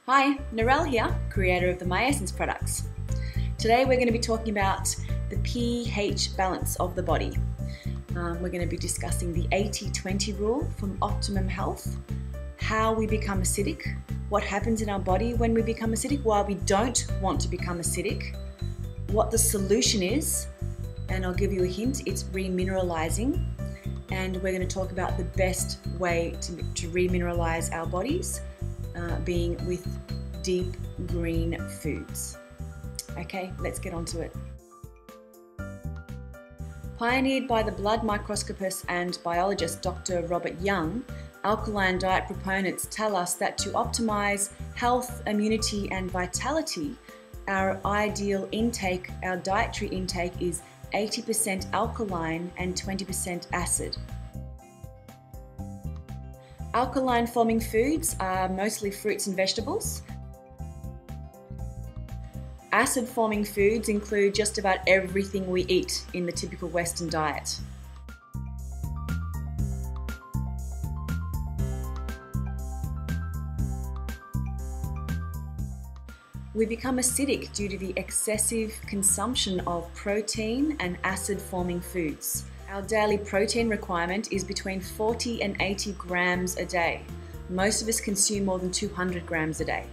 Hi, Narelle here, creator of the My Essence products. Today we're going to be talking about the pH balance of the body. We're going to be discussing the 80-20 rule from optimum health, how we become acidic, what happens in our body when we become acidic, why we don't want to become acidic, what the solution is, and I'll give you a hint, it's remineralizing. And we're going to talk about the best way to remineralize our bodies, being with deep green foods. Okay, let's get on to it. Pioneered by the blood microscopist and biologist Dr. Robert Young, alkaline diet proponents tell us that to optimize health, immunity, and vitality, our ideal intake, our dietary intake is 80% alkaline and 20% acid. Alkaline forming foods are mostly fruits and vegetables. Acid forming foods include just about everything we eat in the typical Western diet. We become acidic due to the excessive consumption of protein and acid-forming foods. Our daily protein requirement is between 40 and 80 grams a day. Most of us consume more than 200 grams a day.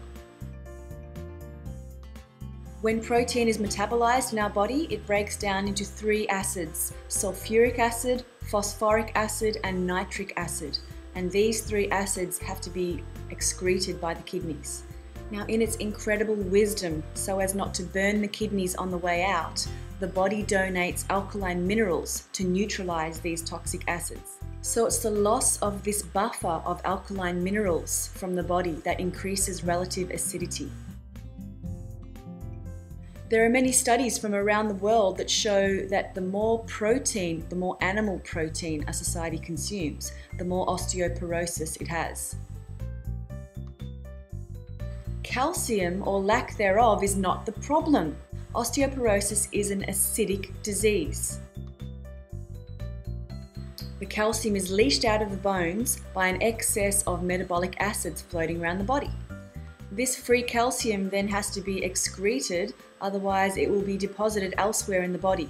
When protein is metabolized in our body, it breaks down into 3 acids: sulfuric acid, phosphoric acid, and nitric acid. And these 3 acids have to be excreted by the kidneys. Now, in its incredible wisdom, so as not to burn the kidneys on the way out, the body donates alkaline minerals to neutralize these toxic acids. So it's the loss of this buffer of alkaline minerals from the body that increases relative acidity. There are many studies from around the world that show that the more protein, the more animal protein a society consumes, the more osteoporosis it has. Calcium, or lack thereof, is not the problem. Osteoporosis is an acidic disease. The calcium is leached out of the bones by an excess of metabolic acids floating around the body. This free calcium then has to be excreted, otherwise it will be deposited elsewhere in the body.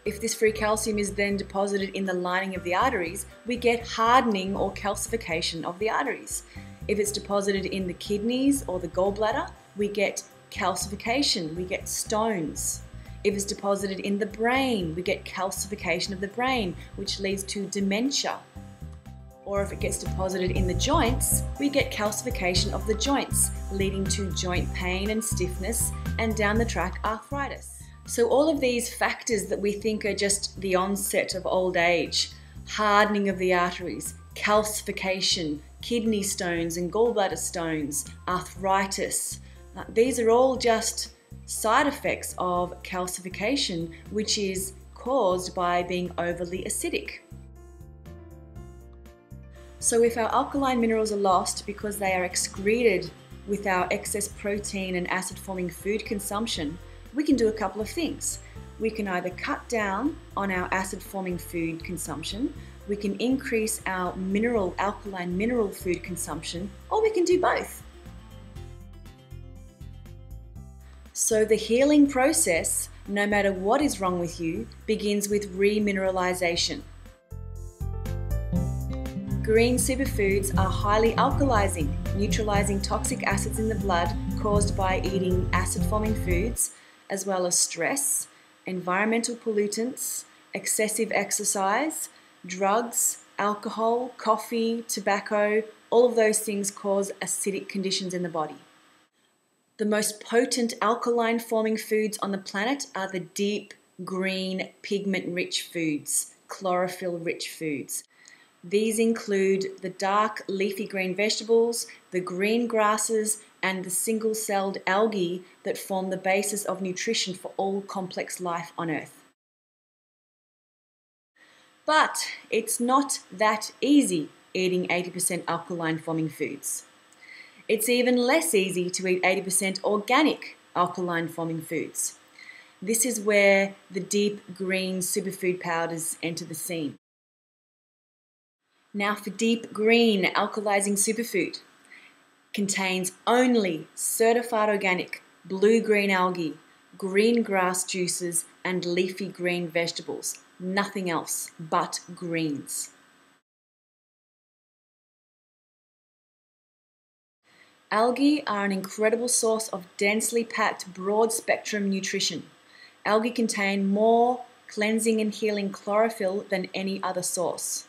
If this free calcium is then deposited in the lining of the arteries, we get hardening or calcification of the arteries. If it's deposited in the kidneys or the gallbladder, we get calcification, we get stones. If it's deposited in the brain, we get calcification of the brain, which leads to dementia. Or if it gets deposited in the joints, we get calcification of the joints, leading to joint pain and stiffness, and down the track, arthritis. So all of these factors that we think are just the onset of old age, hardening of the arteries, calcification, kidney stones and gallbladder stones, arthritis, these are all just side effects of calcification, which is caused by being overly acidic. So if our alkaline minerals are lost because they are excreted with our excess protein and acid-forming food consumption, we can do a couple of things. We can either cut down on our acid-forming food consumption, we can increase our alkaline mineral food consumption, or we can do both. So the healing process, no matter what is wrong with you, begins with remineralization. Green superfoods are highly alkalizing, neutralizing toxic acids in the blood caused by eating acid-forming foods, as well as stress, environmental pollutants, excessive exercise, drugs, alcohol, coffee, tobacco, all of those things cause acidic conditions in the body. The most potent alkaline forming foods on the planet are the deep green pigment-rich foods, chlorophyll-rich foods. These include the dark leafy green vegetables, the green grasses, and the single-celled algae that form the basis of nutrition for all complex life on Earth. But it's not that easy eating 80% alkaline forming foods. It's even less easy to eat 80% organic alkaline forming foods. This is where the deep green superfood powders enter the scene. Now for DeepGreen Alkalising Superfood. Contains only certified organic blue-green algae, green grass juices and leafy green vegetables. Nothing else but greens. Algae are an incredible source of densely packed broad-spectrum nutrition. Algae contain more cleansing and healing chlorophyll than any other source.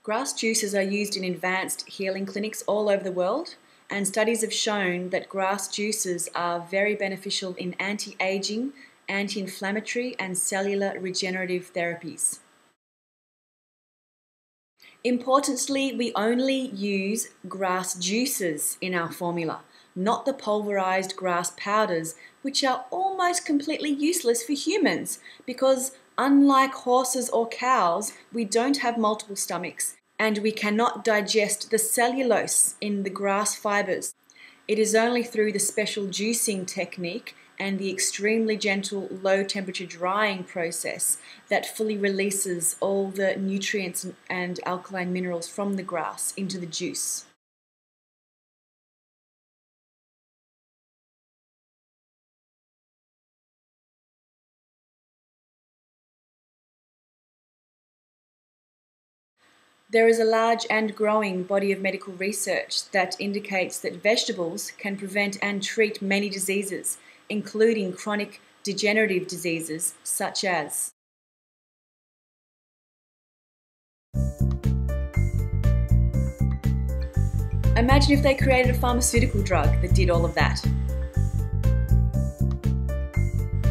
Grass juices are used in advanced healing clinics all over the world, and studies have shown that grass juices are very beneficial in anti-aging, anti-inflammatory and cellular regenerative therapies. Importantly, we only use grass juices in our formula, not the pulverized grass powders, which are almost completely useless for humans because unlike horses or cows, we don't have multiple stomachs and we cannot digest the cellulose in the grass fibers. It is only through the special juicing technique and the extremely gentle low temperature drying process that fully releases all the nutrients and alkaline minerals from the grass into the juice. There is a large and growing body of medical research that indicates that vegetables can prevent and treat many diseases, including chronic degenerative diseases such as imagine if they created a pharmaceutical drug that did all of that.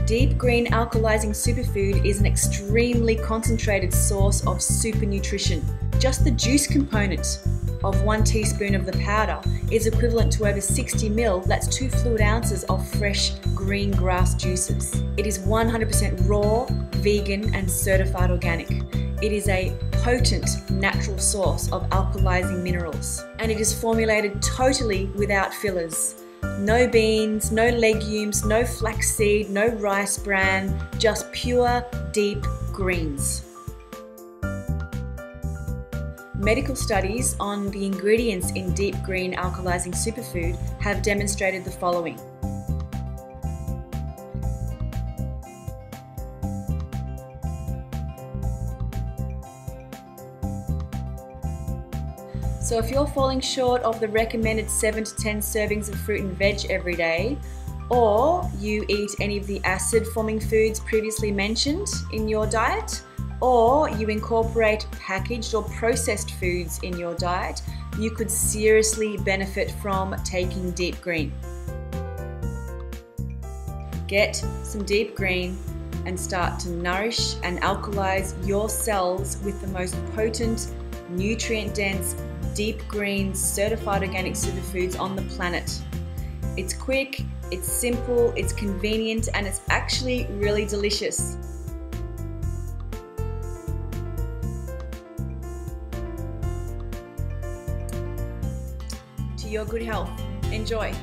DeepGreen Alkalising Superfood is an extremely concentrated source of super nutrition. Just the juice component of 1 teaspoon of the powder is equivalent to over 60 ml, that's 2 fluid ounces of fresh green grass juices. It is 100% raw, vegan and certified organic. It is a potent natural source of alkalizing minerals, and it is formulated totally without fillers. No beans, no legumes, no flaxseed, no rice bran, just pure deep greens. Medical studies on the ingredients in DeepGreen Alkalising Superfood have demonstrated the following. So if you're falling short of the recommended 7 to 10 servings of fruit and veg every day, or you eat any of the acid-forming foods previously mentioned in your diet, or you incorporate packaged or processed foods in your diet, you could seriously benefit from taking DeepGreen. Get some DeepGreen and start to nourish and alkalize your cells with the most potent, nutrient-dense, deep green, certified organic superfoods on the planet. It's quick, it's simple, it's convenient, and it's actually really delicious. To your good health. Enjoy.